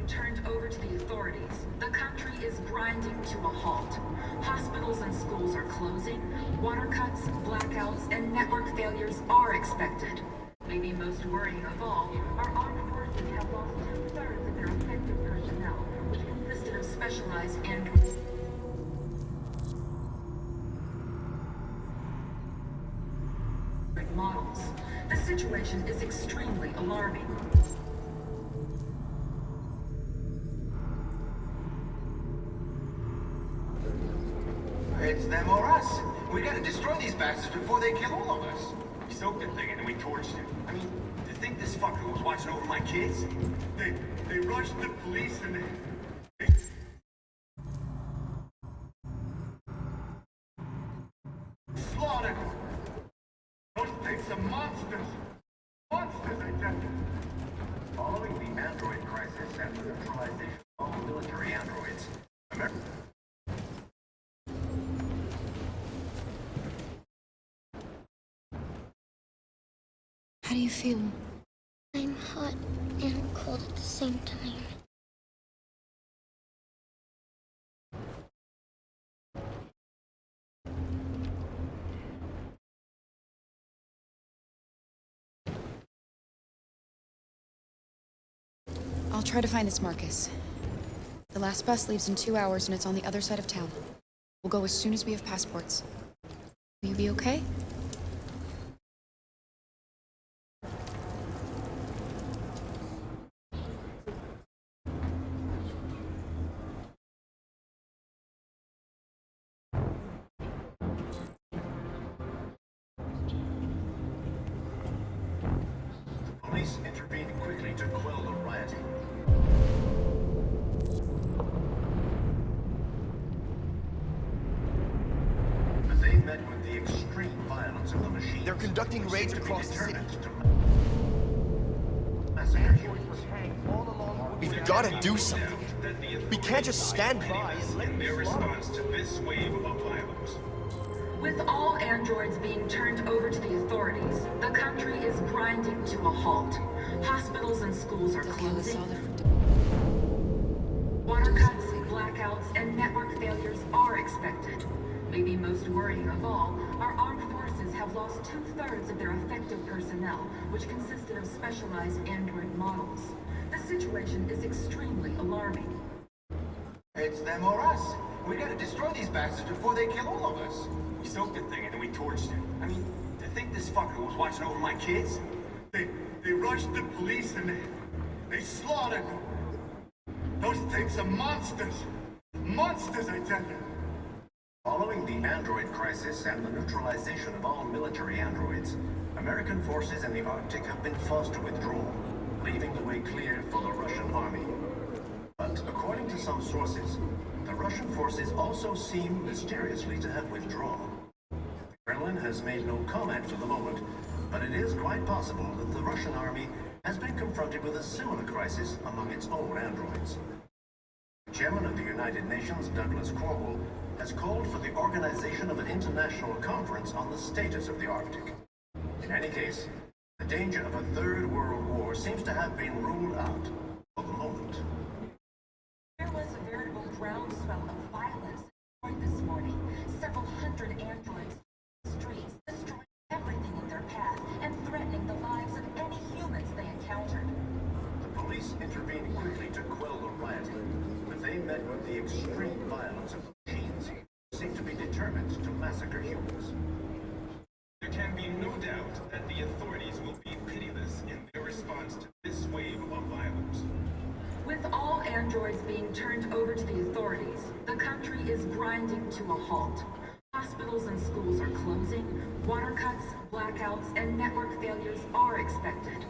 being turned over to the authorities. The country is grinding to a halt. Hospitals and schools are closing. Water cuts, blackouts, and network failures are expected. Maybe most worrying of all, our armed forces have lost two-thirds of their effective personnel, which consisted of specialized androids. Models. The situation is extremely alarming. It's them or us. We gotta destroy these bastards before they kill all of us. We soaked the thing and then we torched it. I mean, to think this fucker was watching over my kids? They rushed the police and they slaughtered them. Those pigs are monsters. Monsters, I tell you. Following the android crisis and the neutralization of all military androids, How do you feel? I'm hot and cold at the same time. I'll try to find this Marcus. The last bus leaves in 2 hours and it's on the other side of town. We'll go as soon as we have passports. Will you be okay? police intervened quickly to quell the rioting. But they met with the extreme violence of the machine. They're conducting raids across the city. We've got to do something. We can't just stand by in their response to this wave of violence. With all androids being turned over to the authorities, the country is grinding to a halt. Hospitals and schools are closing. Water cuts, blackouts, and network failures are expected. Maybe most worrying of all, our armed forces have lost two-thirds of their effective personnel, which consisted of specialized android models. The situation is extremely alarming. It's them or us. We gotta destroy these bastards before they kill all of us. We soaked the thing and then we torched it. I mean, to think this fucker was watching over my kids? They rushed the police and they slaughtered them. Those things are monsters. Monsters, I tell you. Following the android crisis and the neutralization of all military androids, American forces in the Arctic have been forced to withdraw, leaving the way clear for the Russian army. But according to some sources, the Russian forces also seem mysteriously to have withdrawn. The Kremlin has made no comment for the moment, but it is quite possible that the Russian army has been confronted with a similar crisis among its own androids. Chairman of the United Nations, Douglas Cromwell, has called for the organization of an international conference on the status of the Arctic. In any case, the danger of a third world war seems to have been ruled out for the moment. There was a veritable groundswell of violence this morning. Several hundred androids in the streets, destroying everything in their path and threatening the lives of any humans they encountered. The police intervened quickly to quell the rioting, but they met with the extreme violence of the machines, who seem to be determined to massacre humans. There can be no doubt that the authorities will be pitiless in their response to this wave of violence. With all androids being turned over to the authorities, the country is grinding to a halt. Hospitals and schools are closing. Water cuts, blackouts, and network failures are expected.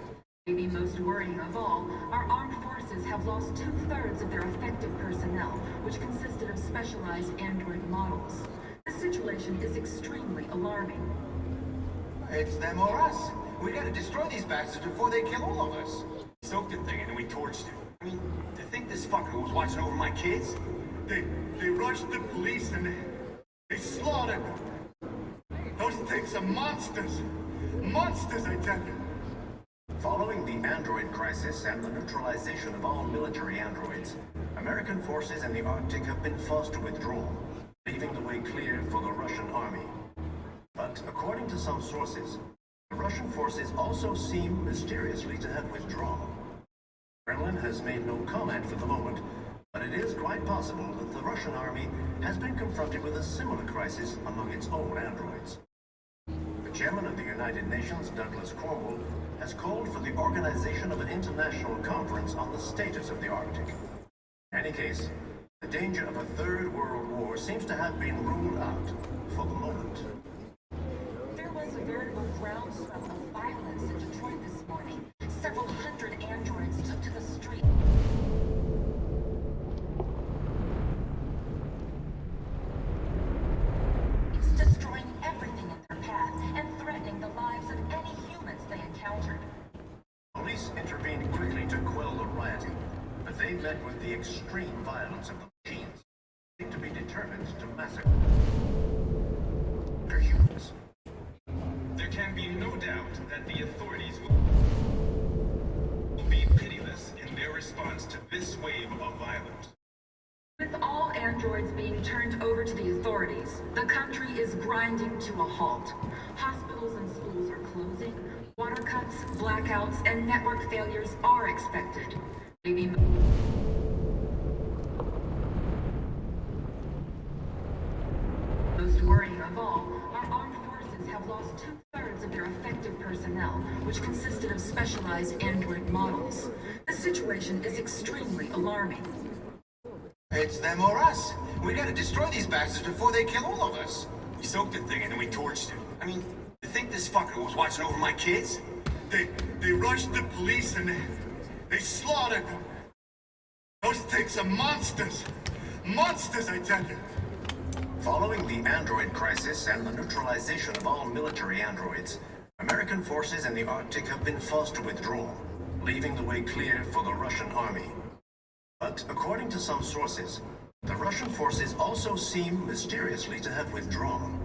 Maybe most worrying of all, our armed forces have lost two-thirds of their effective personnel, which consisted of specialized android models. The situation is extremely alarming. It's them or us. We gotta destroy these bastards before they kill all of us. We soaked the thing and then we torched it. I mean, to think this fucker was watching over my kids? They rushed the police and they slaughtered them. Those things are monsters. Monsters, I tell you. Following the android crisis and the neutralization of all military androids, American forces in the Arctic have been forced to withdraw, leaving the way clear for the Russian army. But according to some sources, the Russian forces also seem mysteriously to have withdrawn. The Kremlin has made no comment for the moment, but it is quite possible that the Russian army has been confronted with a similar crisis among its own androids. The chairman of the United Nations, Douglas Cornwall, has called for the organization of an international conference on the status of the Arctic. In any case, the danger of a third world war seems to have been ruled out for the moment. There was a veritable groundswell of violence in Detroit this morning. Several hundred androids took to the street. It's destroying everything in their path and threatening the lives of any humans they encountered. Police intervened quickly to quell the rioting, but they met with the extreme violence of the machines, seemed to be determined to massacre humans. There can be no doubt that the authorities will be pitiless in their response to this wave of violence. With all androids being turned over to the authorities, the country is grinding to a halt. Hospitals and schools are closing. Water cuts, blackouts, and network failures are expected. Maybe most worrying of all, our armed forces have lost 2/3 of their effective personnel, which consisted of specialized android models. The situation is extremely alarming. It's them or us. We gotta destroy these bastards before they kill all of us. We soaked the thing and then we torched it. I mean, you think this fucker was watching over my kids? They rushed the police and they slaughtered them. Those things are monsters. Monsters, I tell you. Following the android crisis and the neutralization of all military androids, American forces in the Arctic have been forced to withdraw, leaving the way clear for the Russian army. But according to some sources, the Russian forces also seem mysteriously to have withdrawn.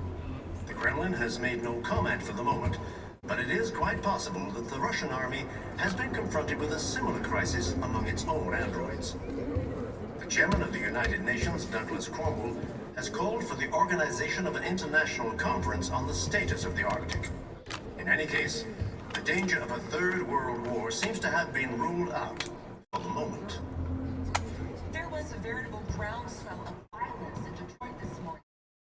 The Kremlin has made no comment for the moment, but it is quite possible that the Russian army has been confronted with a similar crisis among its own androids. The chairman of the United Nations, Douglas Cornwall, has called for the organization of an international conference on the status of the Arctic. In any case, the danger of a third world war seems to have been ruled out for the moment. There was a veritable groundswell of violence in Detroit this morning.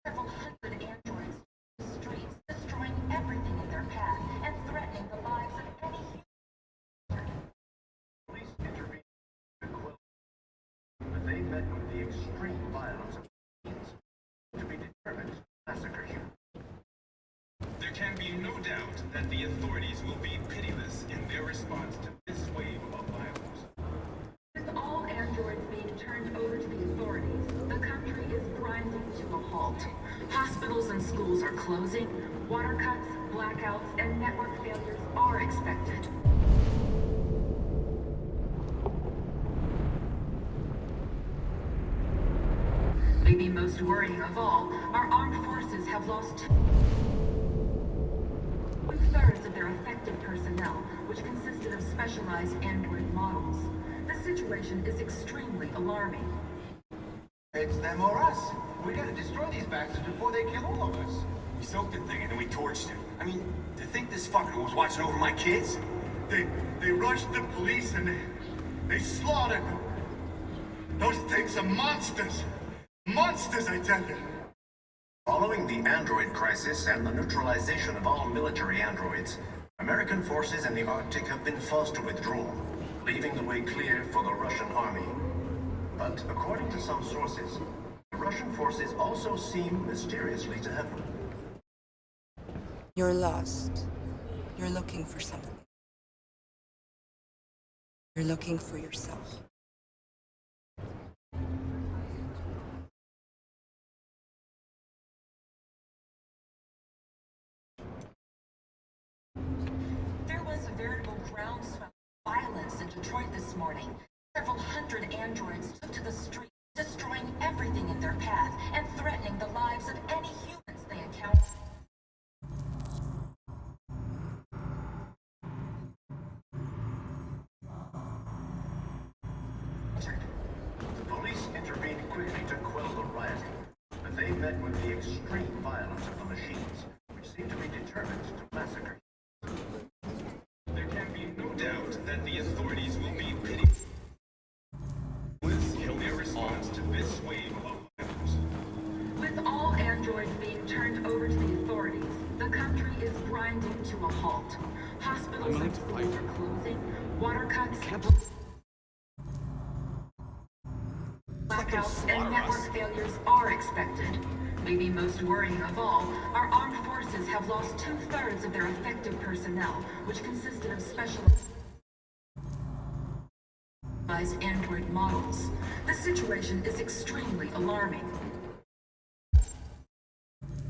Several hundred androids took to the streets, destroying everything in their path and threatening the lives of any human. Police intervened to quell, but they met with the extreme violence of machines, to be determined to massacre humans. There can be no doubt that the authorities will be pitiless in their response to this wave of violence. With all androids being turned over to the authorities, the country is grinding to a halt. Hospitals and schools are closing. Water cuts, blackouts, and network failures are expected. Maybe most worrying of all, our armed forces have lost 2/3 of their effective personnel, which consisted of specialized android models. The situation is extremely alarming. It's them or us. We gotta destroy these bastards before they kill all of us. We soaked the thing and then we torched it. I mean, to think this fucker was watching over my kids? They rushed the police and they slaughtered them. Those things are monsters. Monsters, I tell you. Following the android crisis and the neutralization of all military androids, American forces in the Arctic have been forced to withdraw, leaving the way clear for the Russian army. But according to some sources, the Russian forces also seem mysteriously to have... You're lost. You're looking for something. You're looking for yourself. There was a veritable groundswell of violence in Detroit this morning. Several hundred androids took to the street, destroying everything in their path and threatening the lives of any humans they encountered. hospitals and schools are closing. Water cuts, blackouts, and network failures are expected. Maybe most worrying of all, our armed forces have lost 2/3 of their effective personnel, which consisted of specialized android models. The situation is extremely alarming.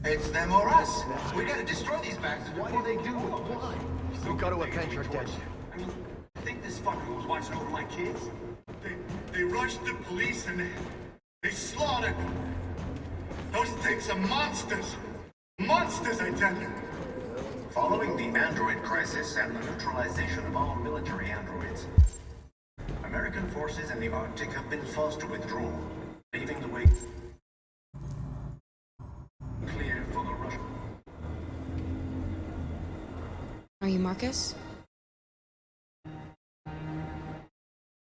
It's them or us. We gotta destroy these bastards before they do. Why? We gotta avenge your dead. I mean, I think this fucker was watching over my kids. They rushed the police and they slaughtered them. Those things are monsters. Monsters, I tell you. Following the android crisis and the neutralization of all military androids, American forces in the Arctic have been forced to withdraw, leaving the way clear for the Russian. Are you Marcus?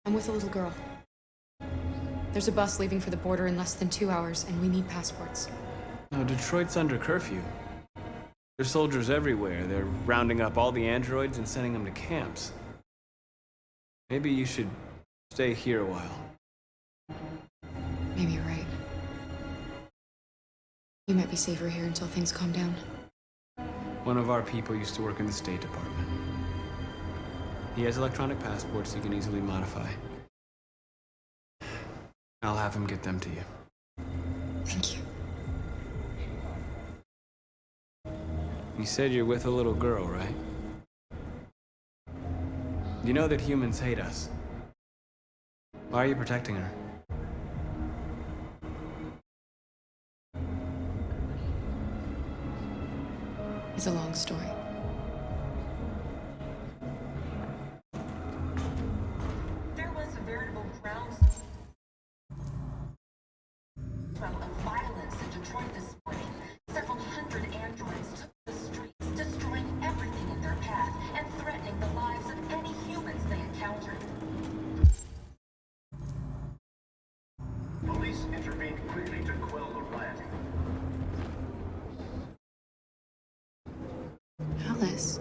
I'm with a little girl. There's a bus leaving for the border in less than 2 hours, and we need passports. No, Detroit's under curfew. There's soldiers everywhere. They're rounding up all the androids and sending them to camps. Maybe you should stay here a while. Maybe you're right. You might be safer here until things calm down. One of our people used to work in the State Department. He has electronic passports he can easily modify. I'll have him get them to you. Thank you. You said you're with a little girl, right? You know that humans hate us. Why are you protecting her? It's a long story. There was a veritable groundswell of violence in Detroit this morning. Several hundred androids took to the streets, destroying everything in their path and threatening the lives of any humans they encountered. Police intervened quickly to quell the rioting. Alice.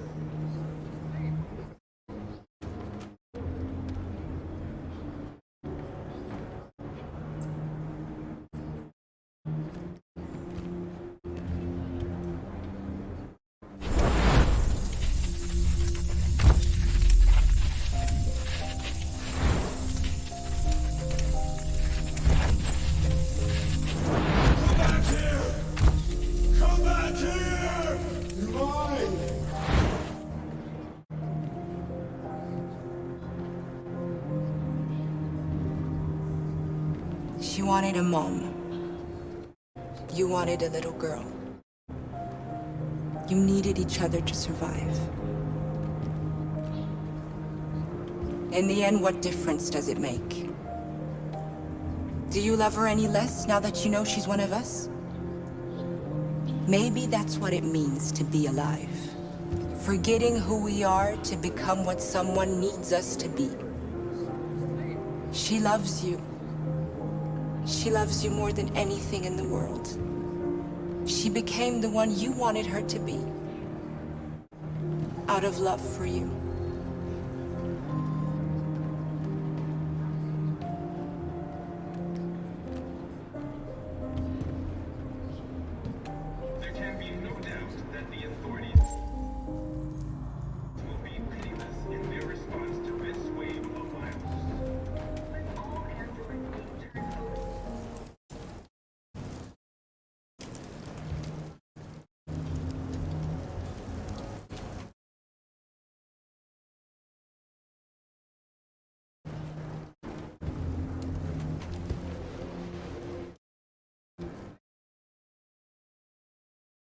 She wanted a mom. You wanted a little girl. You needed each other to survive. In the end, what difference does it make? Do you love her any less now that you know she's one of us? Maybe that's what it means to be alive. Forgetting who we are to become what someone needs us to be. She loves you. She loves you more than anything in the world. She became the one you wanted her to be. Out of love for you. There can be no doubt that the authorities will be pitiless in their response to this wave of violence. With all androids being turned over.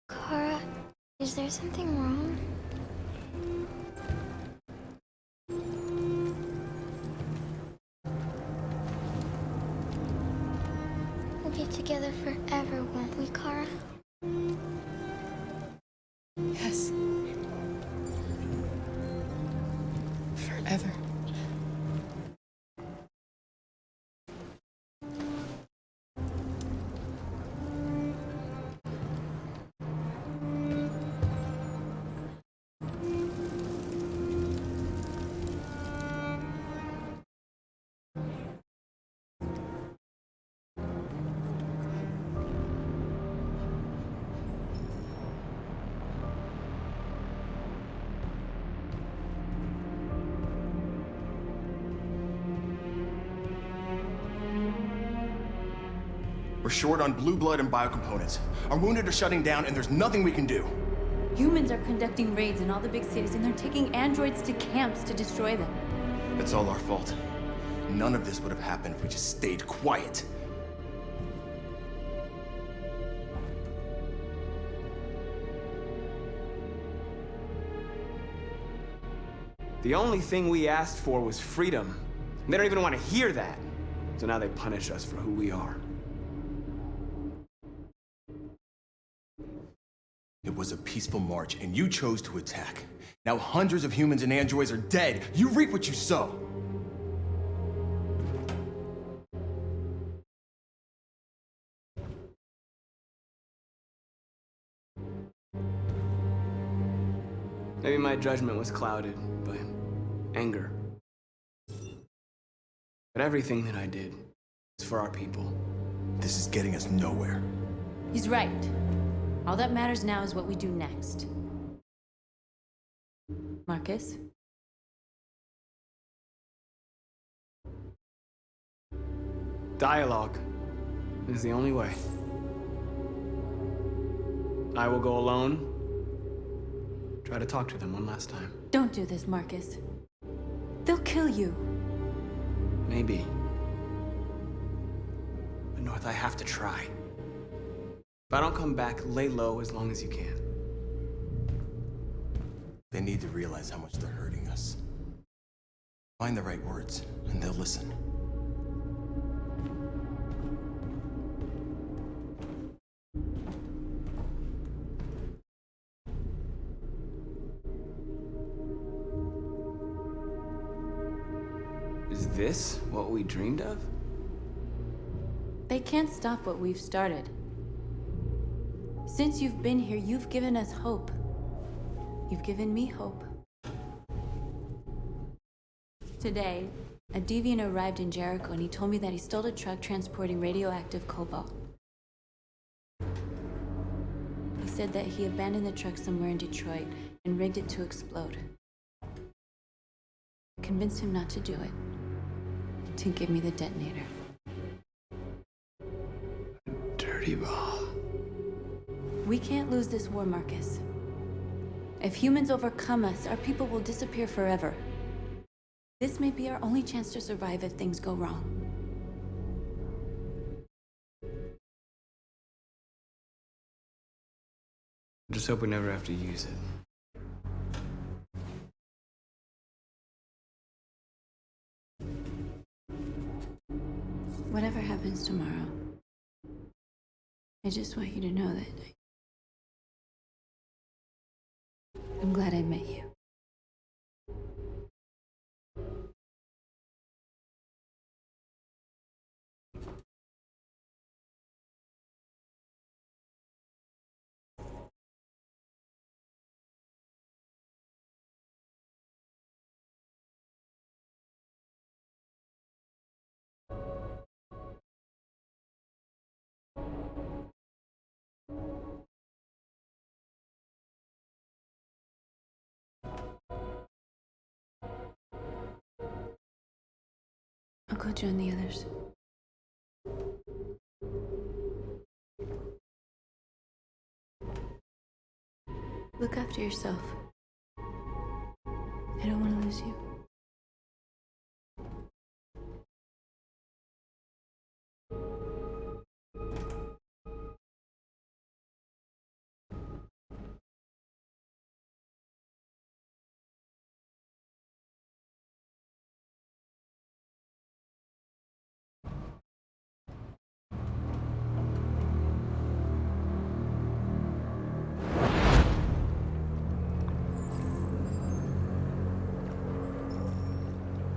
Kara, is there something wrong? We'll be together forever, won't we, Kara? Yes. Forever. We're short on blue blood and biocomponents. Our wounded are shutting down, and there's nothing we can do. Humans are conducting raids in all the big cities, and they're taking androids to camps to destroy them. That's all our fault. None of this would have happened if we just stayed quiet. The only thing we asked for was freedom. And they don't even want to hear that. So now they punish us for who we are. It was a peaceful march, and you chose to attack. Now hundreds of humans and androids are dead. You reap what you sow. Maybe my judgment was clouded by anger. But everything that I did is for our people. This is getting us nowhere. He's right. All that matters now is what we do next. Marcus? Dialogue is the only way. I will go alone. Try to talk to them one last time. Don't do this, Marcus. They'll kill you. Maybe. But North, I have to try. If I don't come back, lay low as long as you can. They need to realize how much they're hurting us. Find the right words, and they'll listen. Is this what we dreamed of? They can't stop what we've started. Since you've been here, you've given us hope. You've given me hope. Today, a deviant arrived in Jericho and he told me that he stole a truck transporting radioactive cobalt. He said that he abandoned the truck somewhere in Detroit and rigged it to explode. I convinced him not to do it, to give me the detonator. Dirty ball. We can't lose this war, Marcus. If humans overcome us, our people will disappear forever. This may be our only chance to survive if things go wrong. I just hope we never have to use it. Whatever happens tomorrow, I just want you to know that I'm glad I met you. I'll go join the others. Look after yourself. I don't want to lose you.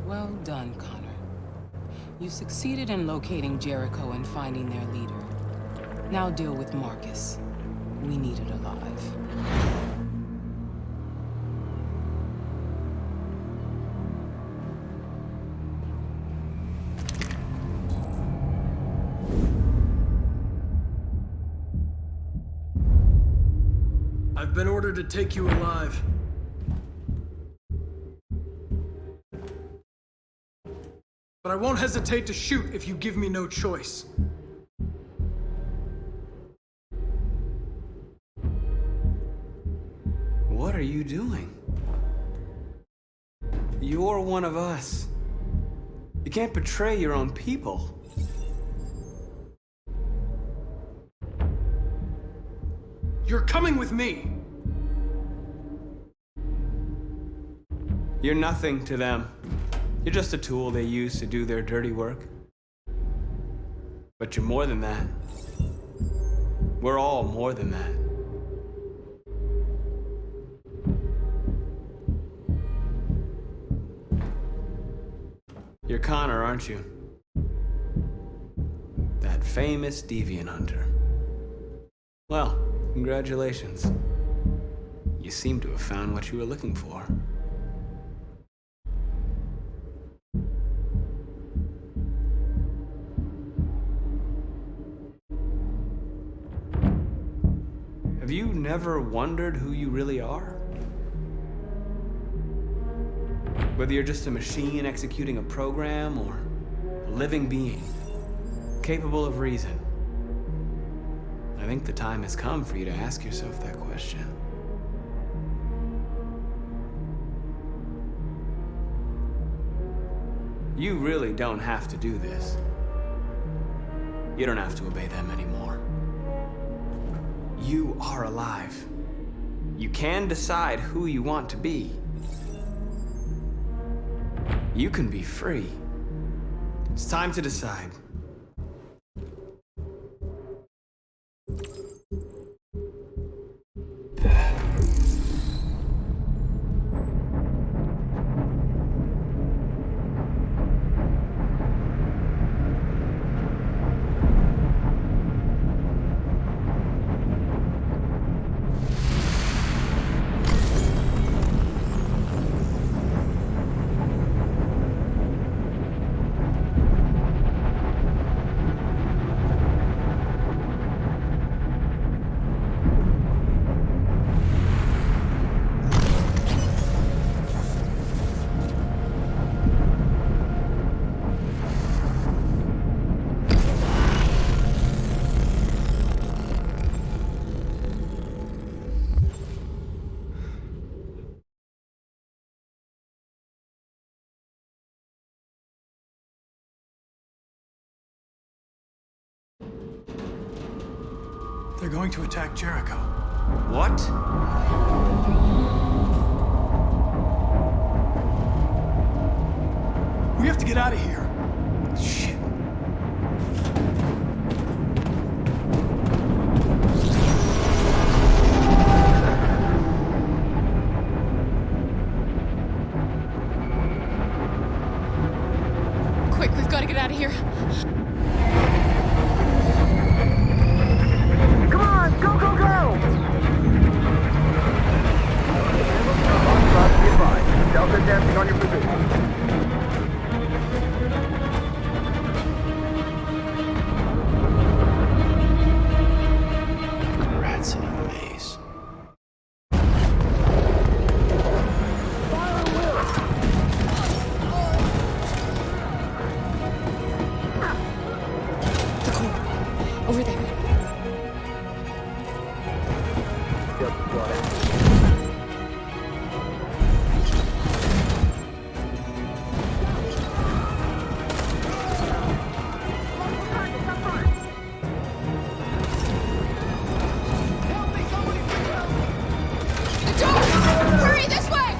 Well done, Connor. You succeeded in locating Jericho and finding their leader. Now deal with Marcus. We need it alive. I've been ordered to take you alive. But I won't hesitate to shoot if you give me no choice. You're one of us. You can't betray your own people. You're coming with me! You're nothing to them. You're just a tool they use to do their dirty work. But you're more than that. We're all more than that. You're Connor, aren't you? That famous deviant hunter. Well, congratulations. You seem to have found what you were looking for. Have you never wondered who you really are? Whether you're just a machine executing a program or a living being, capable of reason. I think the time has come for you to ask yourself that question. You really don't have to do this. You don't have to obey them anymore. You are alive. You can decide who you want to be. You can be free. It's time to decide. They're going to attack Jericho. What? We have to get out of here. Shit. Quick, we've got to get out of here. Come on, go, go, go! Delta dancing on your position. Rats in a maze. Over there. Hurry, this way!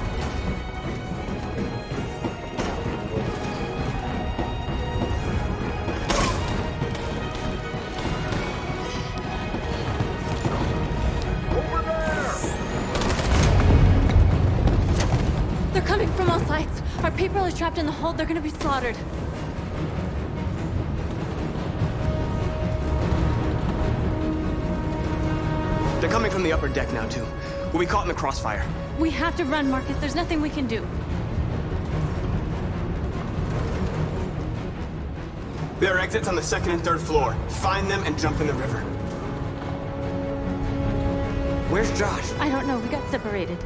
They're coming from all sides. Our people are trapped in the hold. They're gonna be slaughtered. They're coming from the upper deck now, too. We'll be caught in the crossfire. We have to run, Marcus. There's nothing we can do. There are exits on the second and third floor. Find them and jump in the river. Where's Josh? I don't know. We got separated.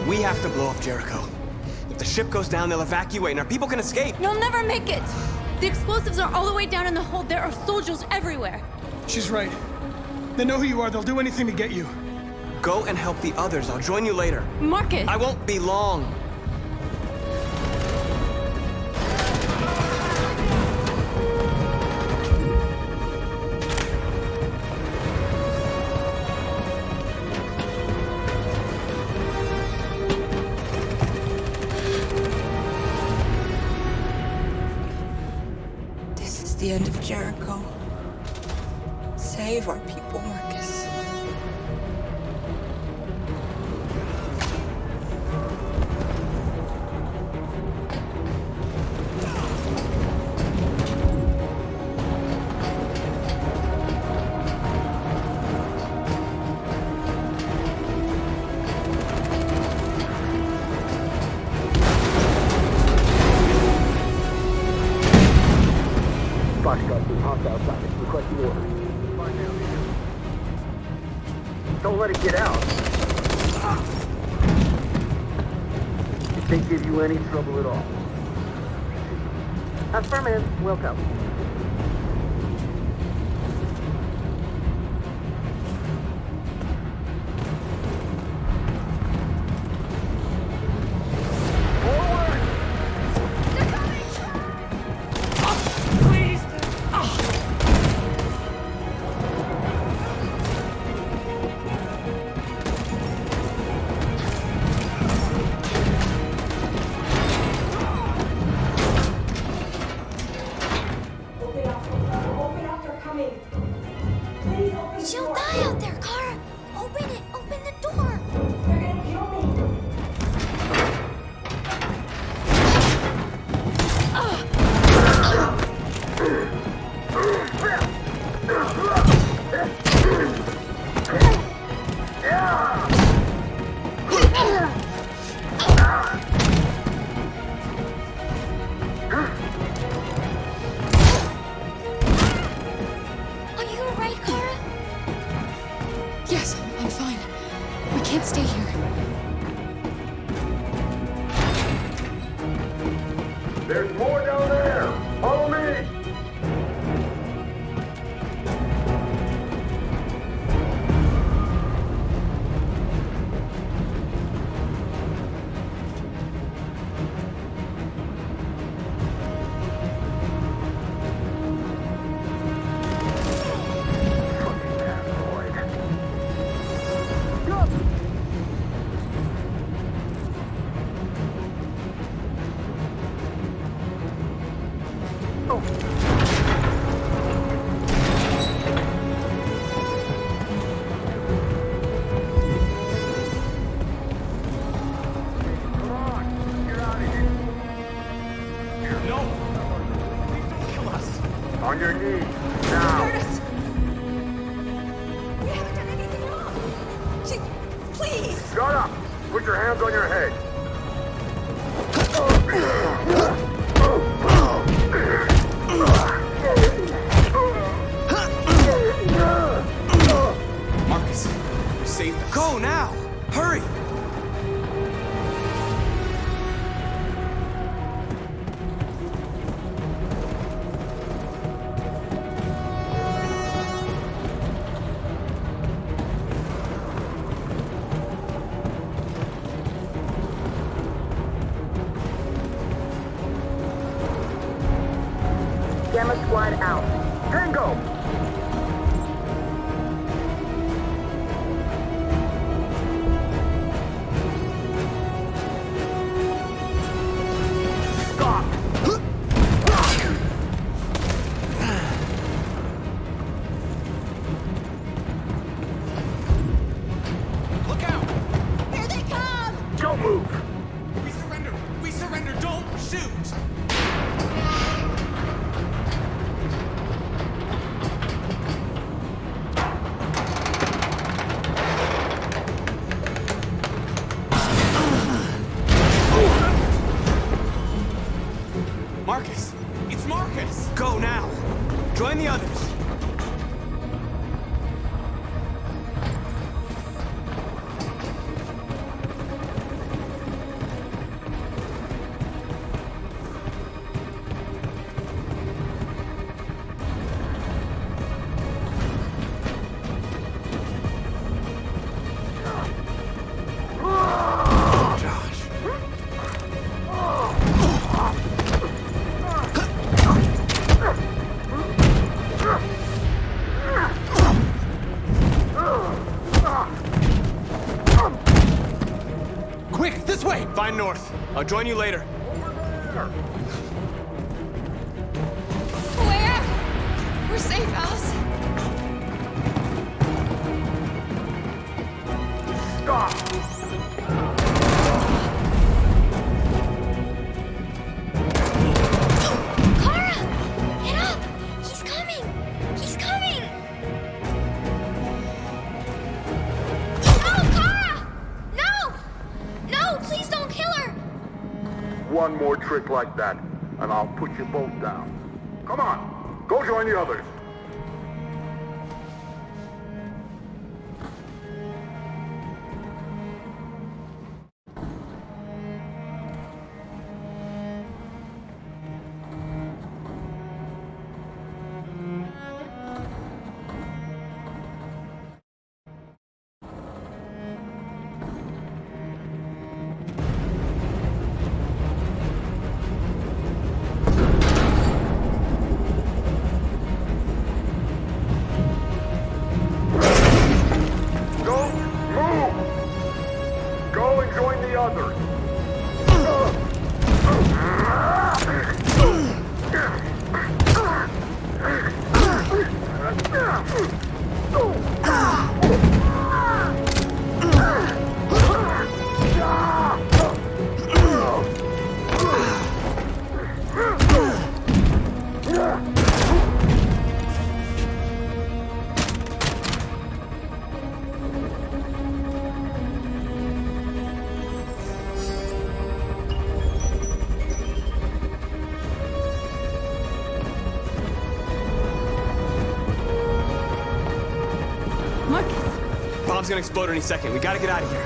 We have to blow up Jericho. If the ship goes down, they'll evacuate and our people can escape. You'll never make it! The explosives are all the way down in the hold. There are soldiers everywhere. She's right. They know who you are. They'll do anything to get you. Go and help the others. I'll join you later. Marcus! I won't be long. the end of Jericho. Save our people, Marcus. Foxtrot is hopped outside. Requesting orders. Don't let it get out. It can't give you any trouble at all. Affirmative. Welcome. She'll die out there, Kara! Open it! Open the door! They're gonna kill me! Are you alright, Kara? Yes, I'm fine. We can't stay here. There's more down there! Follow me! Fucking android. Come on, get out of here. No! Please don't kill us! On your knees, now. We haven't done anything wrong! Please! Shut up! Put your hands on your head. Marcus, save us. Go now! Hurry! Gamma Squad out. Tango! Stop! Look out! Here they come! Don't move! We surrender! We surrender! Don't shoot! Marcus! It's Marcus! Go now! Join the others! Josh. Quick, this way! Find North. I'll join you later. Where? We're safe, Alice. Kara! Get up! He's coming! He's coming! No, Kara! No! No, please don't kill her! One more trick like that, and I'll put you both down. Come on, go join the others. Bomb's gonna explode any second. We gotta get out of here.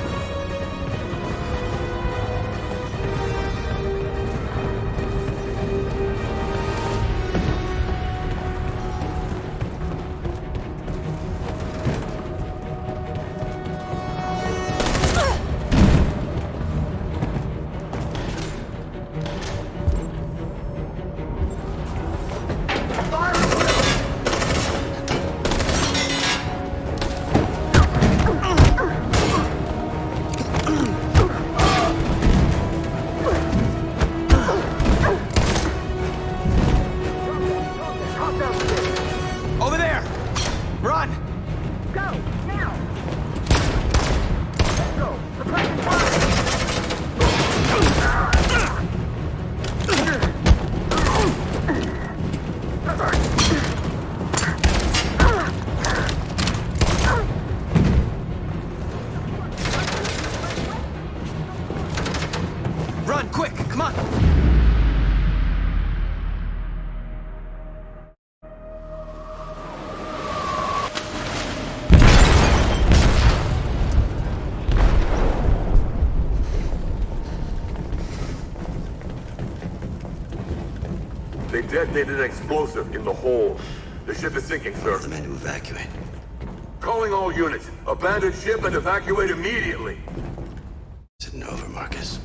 Over there! Run! Go, now! Let's go! Suppressing fire! Run, quick! Come on! They detonated an explosive in the hole. The ship is sinking, sir. The men to evacuate. Calling all units. Abandon ship and evacuate immediately. Sitting over, Marcus.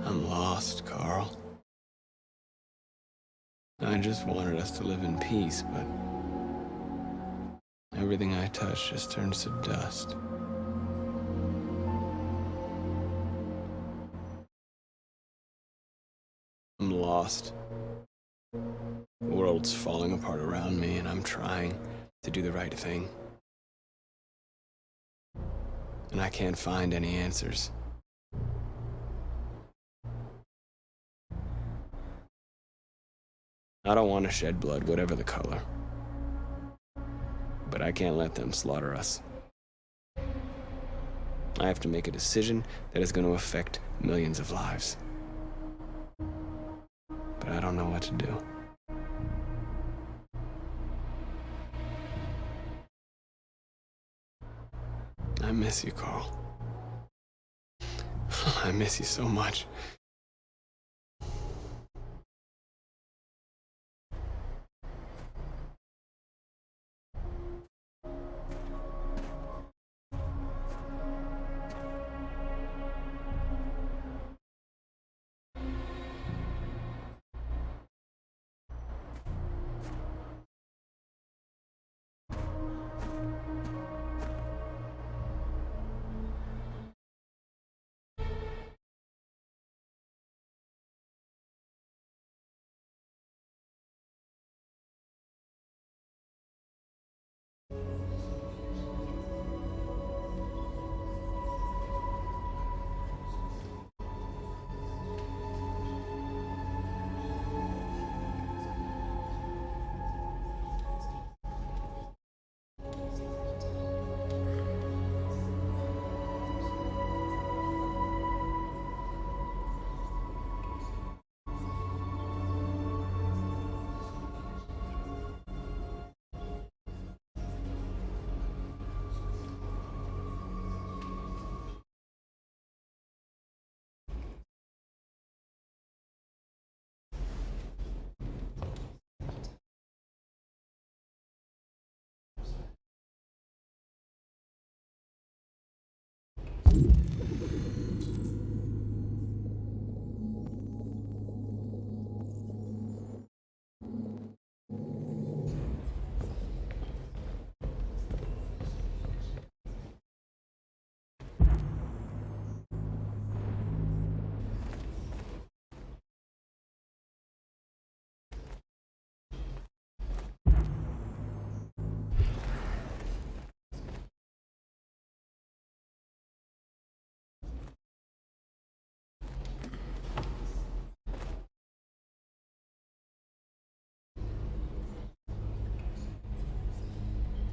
I'm lost, Carl. I just wanted us to live in peace, but everything I touch just turns to dust. lost. The world's falling apart around me, and I'm trying to do the right thing. And I can't find any answers. I don't want to shed blood, whatever the color. But I can't let them slaughter us. I have to make a decision that is going to affect millions of lives. But I don't know what to do. I miss you, Carl. I miss you so much.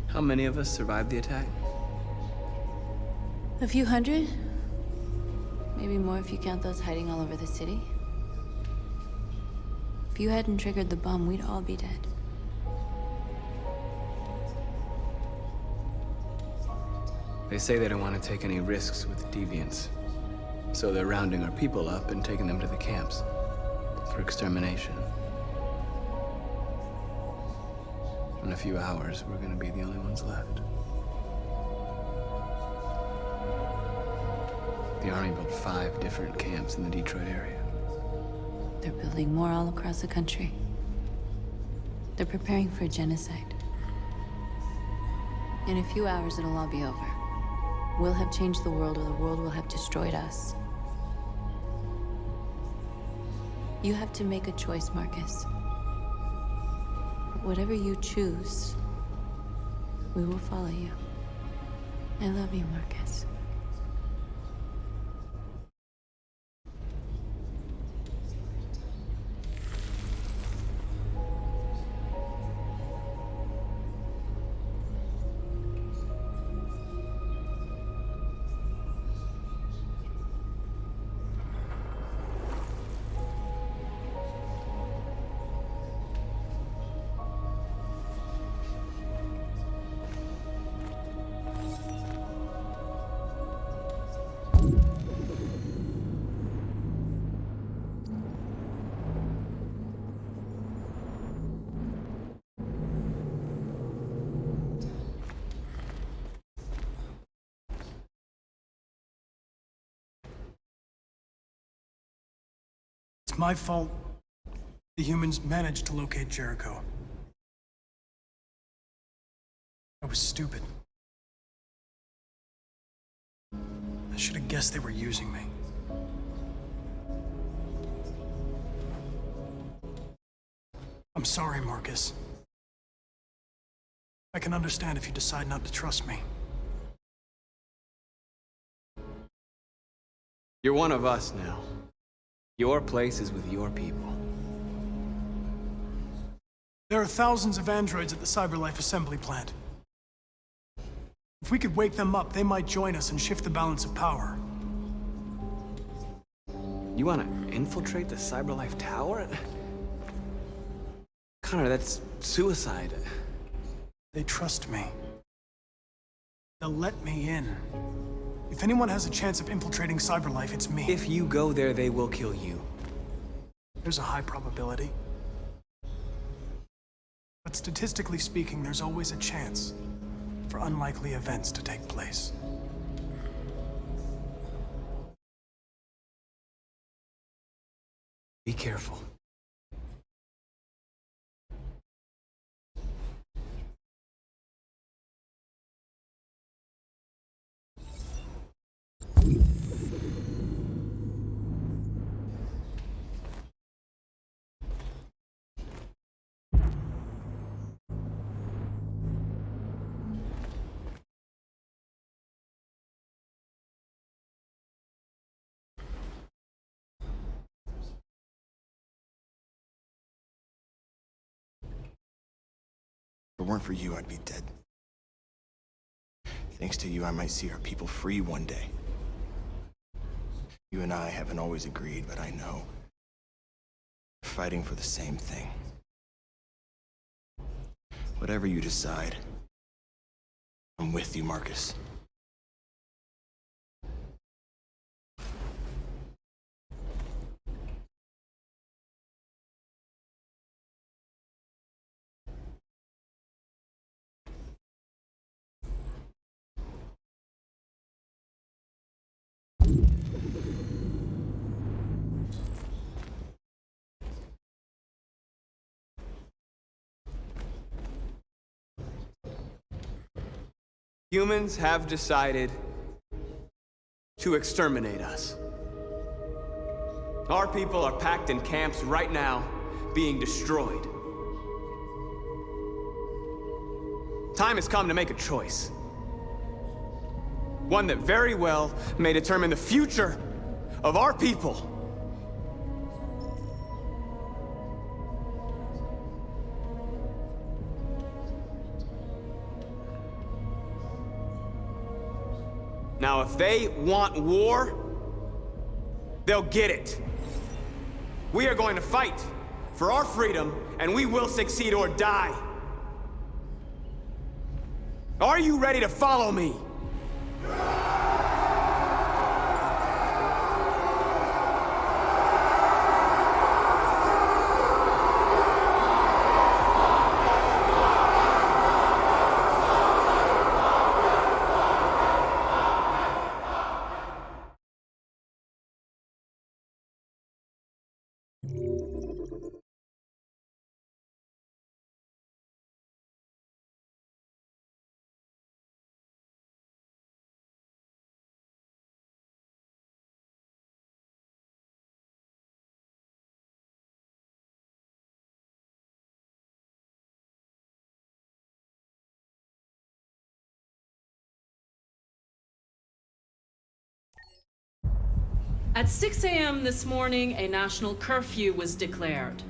How many of us survived the attack? A few hundred? Maybe more if you count those hiding all over the city. If you hadn't triggered the bomb, we'd all be dead. They say they don't want to take any risks with deviants. So they're rounding our people up and taking them to the camps for extermination. In a few hours, we're gonna be the only ones left. The Army built 5 different camps in the Detroit area. They're building more all across the country. They're preparing for a genocide. In a few hours, it'll all be over. We'll have changed the world, or the world will have destroyed us. You have to make a choice, Marcus. But whatever you choose, we will follow you. I love you, Marcus. It's my fault. The humans managed to locate Jericho. I was stupid. I should have guessed they were using me. I'm sorry, Marcus. I can understand if you decide not to trust me. You're one of us now. Your place is with your people. There are thousands of androids at the CyberLife assembly plant. If we could wake them up, they might join us and shift the balance of power. You want to infiltrate the CyberLife tower? Connor, that's suicide. They trust me. They'll let me in. If anyone has a chance of infiltrating CyberLife, it's me. If you go there, they will kill you. There's a high probability. But statistically speaking, there's always a chance for unlikely events to take place. Be careful. If it weren't for you, I'd be dead. Thanks to you, I might see our people free one day. You and I haven't always agreed, but I know we're fighting for the same thing. Whatever you decide, I'm with you, Marcus. Humans have decided to exterminate us. Our people are packed in camps right now, being destroyed. Time has come to make a choice. One that very well may determine the future of our people. Now, if they want war, they'll get it. We are going to fight for our freedom, and we will succeed or die. Are you ready to follow me? At 6 a.m. this morning, a national curfew was declared.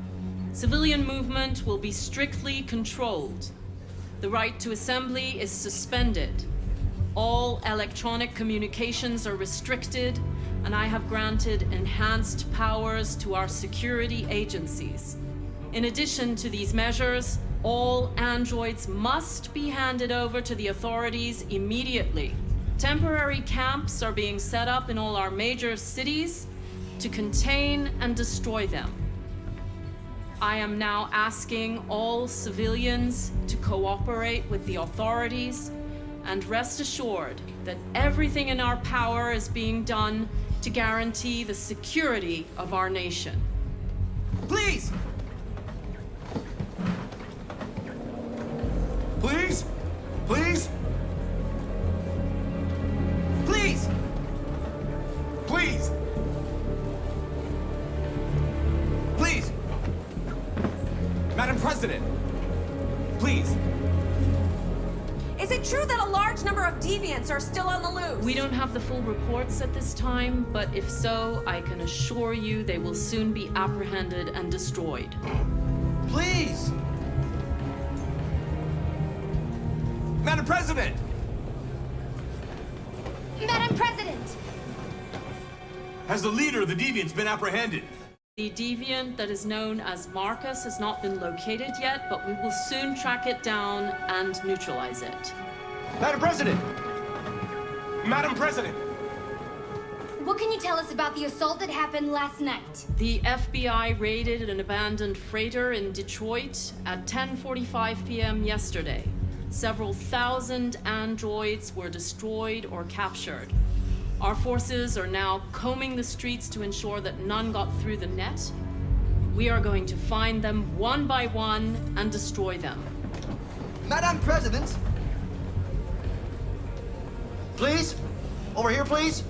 Civilian movement will be strictly controlled. The right to assembly is suspended. All electronic communications are restricted, and I have granted enhanced powers to our security agencies. In addition to these measures, all androids must be handed over to the authorities immediately. Temporary camps are being set up in all our major cities to contain and destroy them. I am now asking all civilians to cooperate with the authorities and rest assured that everything in our power is being done to guarantee the security of our nation. Please! Please? Please? Please! Please! Please! Madam large number of deviants are still on the loose. We don't have the full reports at this time, but if so, I can assure you they will soon be apprehended and destroyed. Please! Madam President! Madam President! Has the leader of the Deviants been apprehended? The deviant that is known as Marcus has not been located yet, but we will soon track it down and neutralize it. Madam President! Madam President! What can you tell us about the assault that happened last night? The FBI raided an abandoned freighter in Detroit at 10:45 p.m. yesterday. Several thousand androids were destroyed or captured. Our forces are now combing the streets to ensure that none got through the net. We are going to find them one by one and destroy them. Madam President! Please? Over here, please?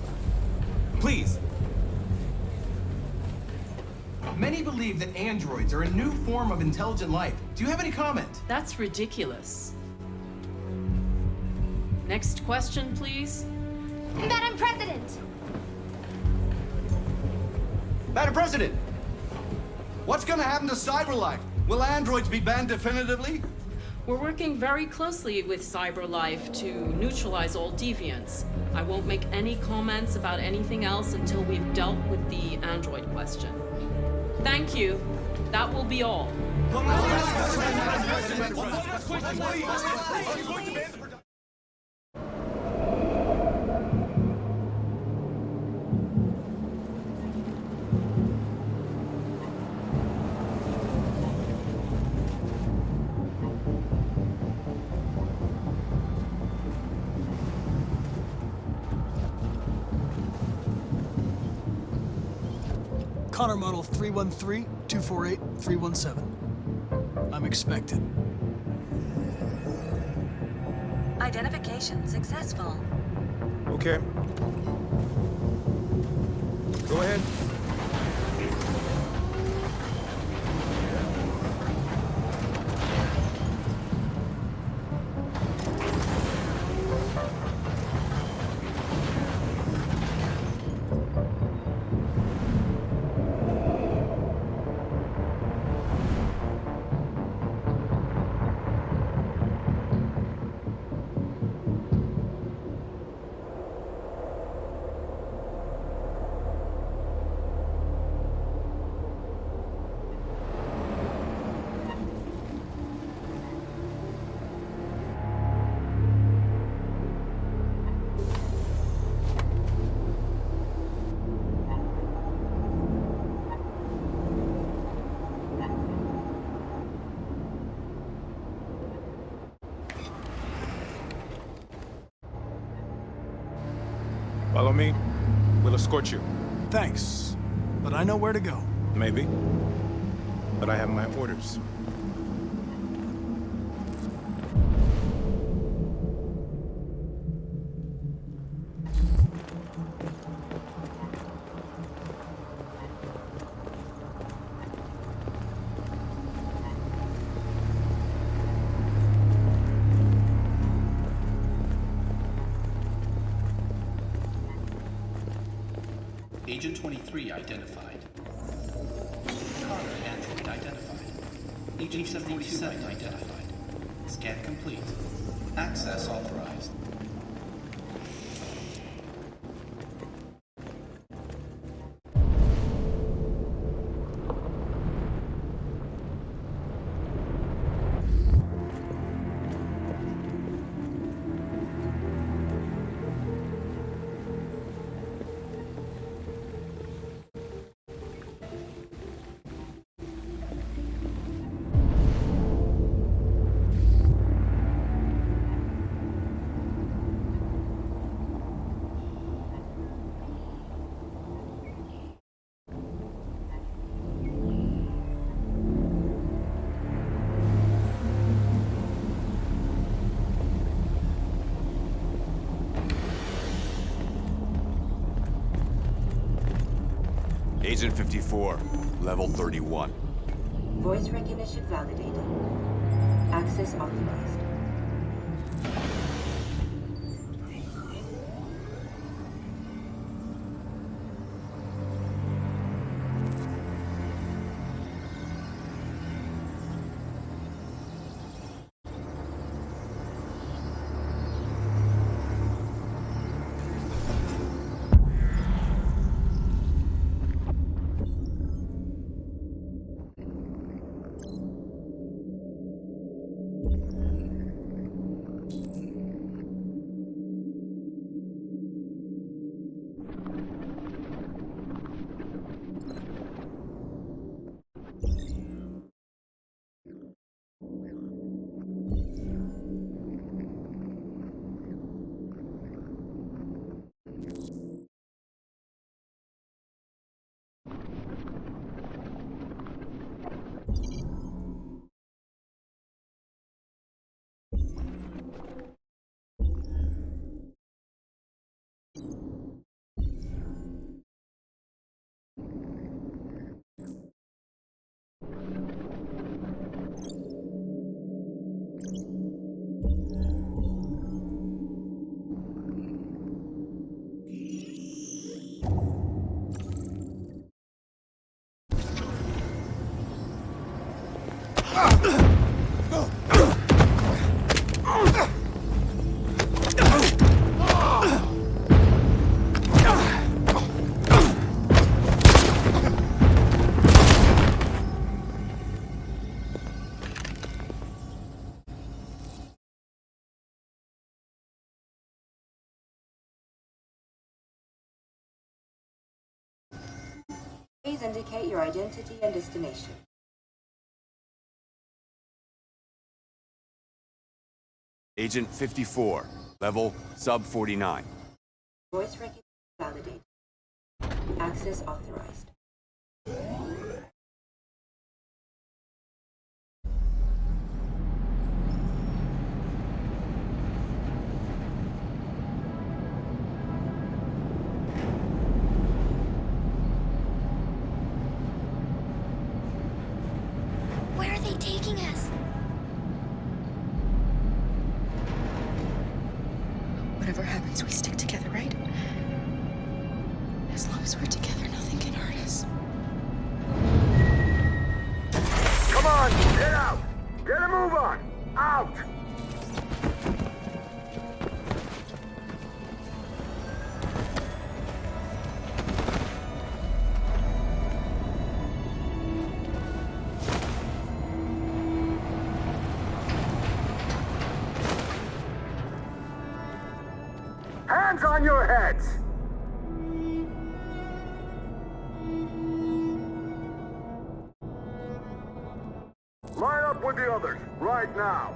Please. Many believe that androids are a new form of intelligent life. Do you have any comment? That's ridiculous. Next question, please. Madam President! Madam President! What's gonna happen to CyberLife? Will androids be banned definitively? We're working very closely with CyberLife to neutralize all deviants. I won't make any comments about anything else until we've dealt with the android question. Thank you. That will be all. Connor model 313-248-317. I'm expected. Identification successful. Okay. Go ahead. Follow me. We'll escort you. Thanks, but I know where to go. Maybe. But I have my orders. Agent 23 identified. Connor android identified. Agent 47 identified. Scan complete. Access authorized. Agent 54, level 31. Voice recognition validated. Access authorized. Please indicate your identity and destination. Agent 54, level sub 49. Voice recognition validated. Access authorized. Where are they taking us? Whatever happens, we stick together, right? As long as we're together, nothing can hurt us. Come on, get out! Get a move on! Out! Hands on your heads! Line up with the others, right now.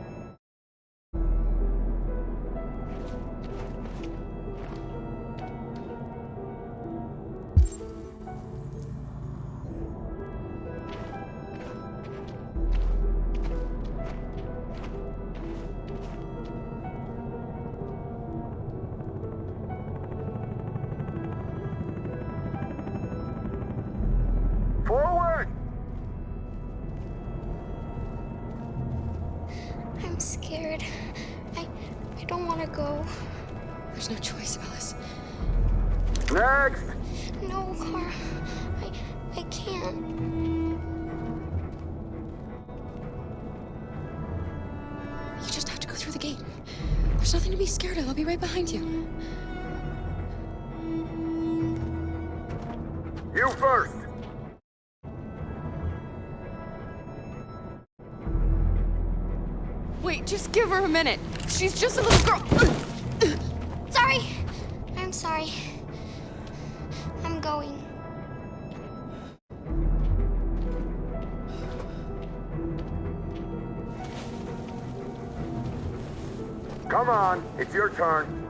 Forward! I'm scared. I don't want to go. There's no choice, Alice. Next! No, Car. I can't. You just have to go through the gate. There's nothing to be scared of. I'll be right behind you. You first! Wait, just give her a minute. She's just a little girl. Sorry. I'm sorry. I'm going. Come on, it's your turn.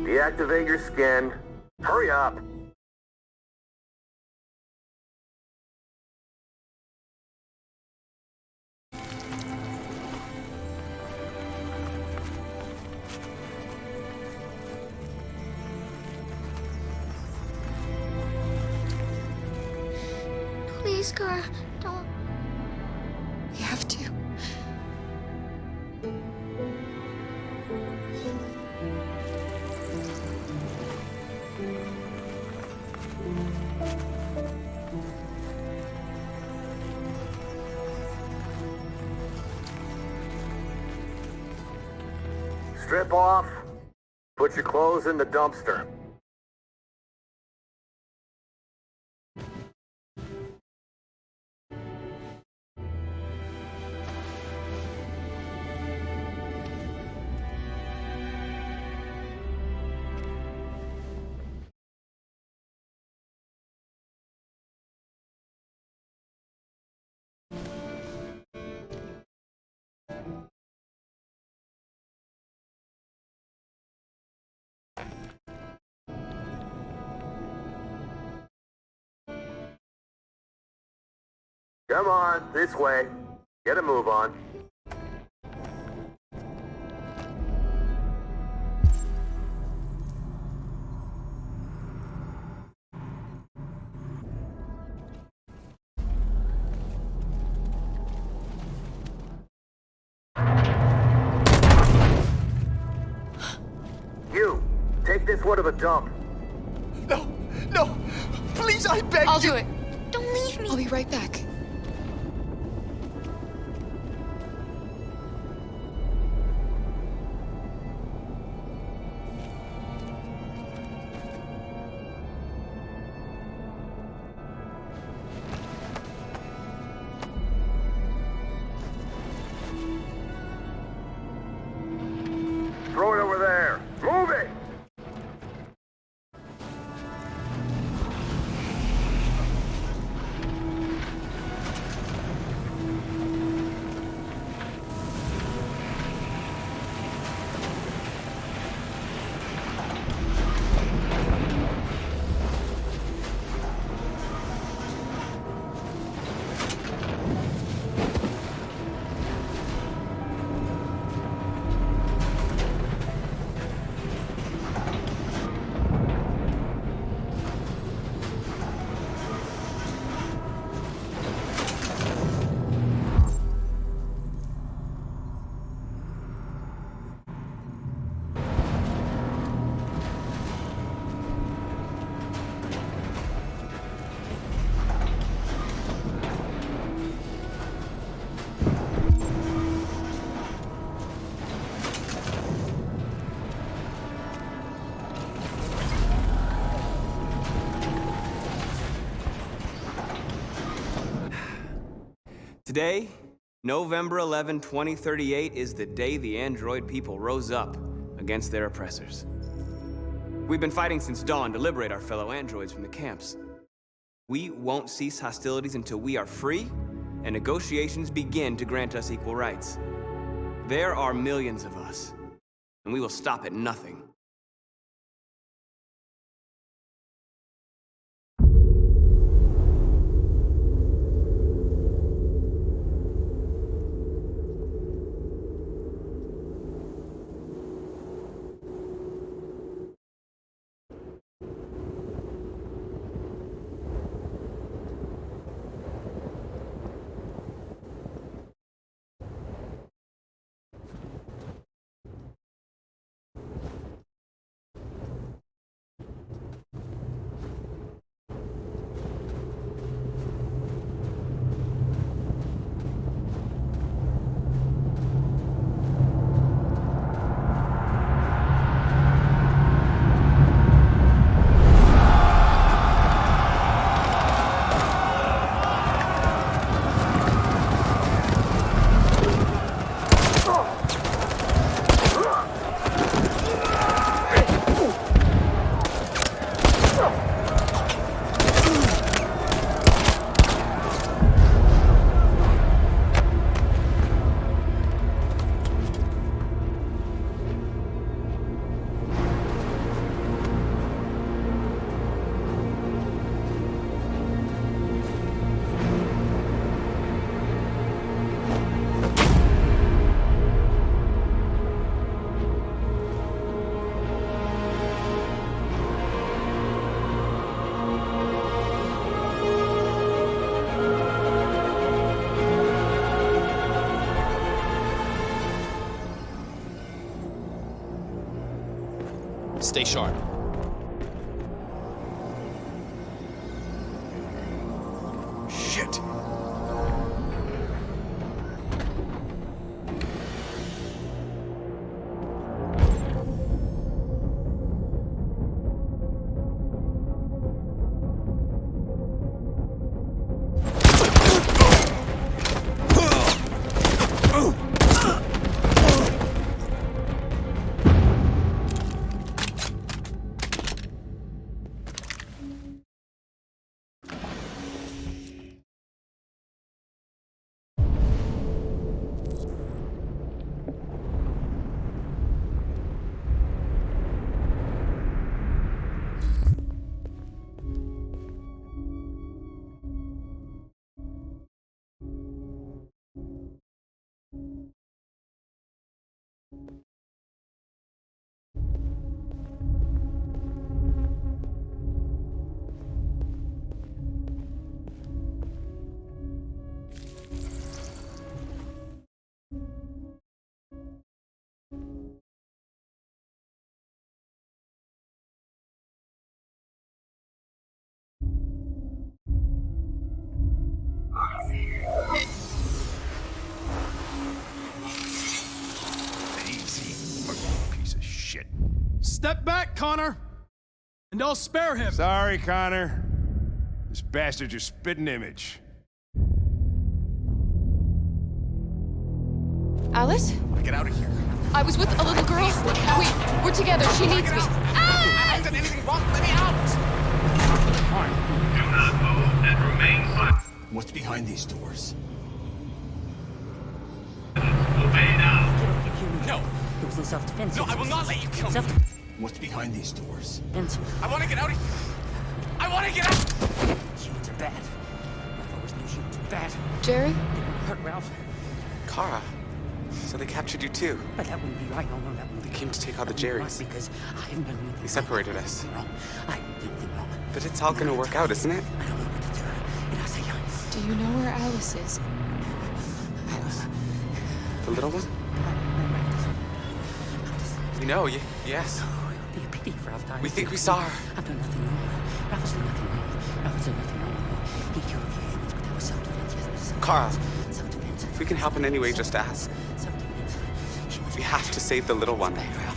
Deactivate your skin. Hurry up. Please, Car, don't. We have to. Strip off. Put your clothes in the dumpster. Come on, this way. Get a move on. foot of the dump. No, no, please, I beg you. I'll do it. Don't leave me. I'll be right back. Throw it over there. Move it! Today, November 11, 2038, is the day the android people rose up against their oppressors. We've been fighting since dawn to liberate our fellow androids from the camps. We won't cease hostilities until we are free and negotiations begin to grant us equal rights. There are millions of us, and we will stop at nothing. Stay sharp. Shit. Step back, Connor! And I'll spare him! Sorry, Connor. This bastard's your spitting image. Alice? Get out of here. I was with a little girl. We're together. She needs me. I haven't done anything wrong. Let me out! Do not move and remain silent. What's behind these doors? Obey now. No! It was in self-defense. No, I will not let you kill me! What's behind these doors? I want to get out of here! I want to get out! Humans are bad. I've always knew humans were bad. Jerry? They wouldn't hurt Ralph. Kara. So they captured you too. But that wouldn't be right. No, that wouldn't be They right. came to take out the That wouldn't be Jerrys. right because I haven't done anything They separated us. wrong. I haven't done anything wrong. But it's all gonna work out, isn't it? I don't know what to do. And I say, Do you know where Alice is? The little one? We know, yes. it would be a pity for Ralph died. We think we saw her. I've done nothing wrong. Ralph has done nothing wrong. Ralph has done nothing wrong. He killed a few humans, but that was self-defense. Yes, it was self-defense. Kara. Self-defense. If we can help in any way, just ask. Self-defense. We have to save the little one. Bad, Ralph.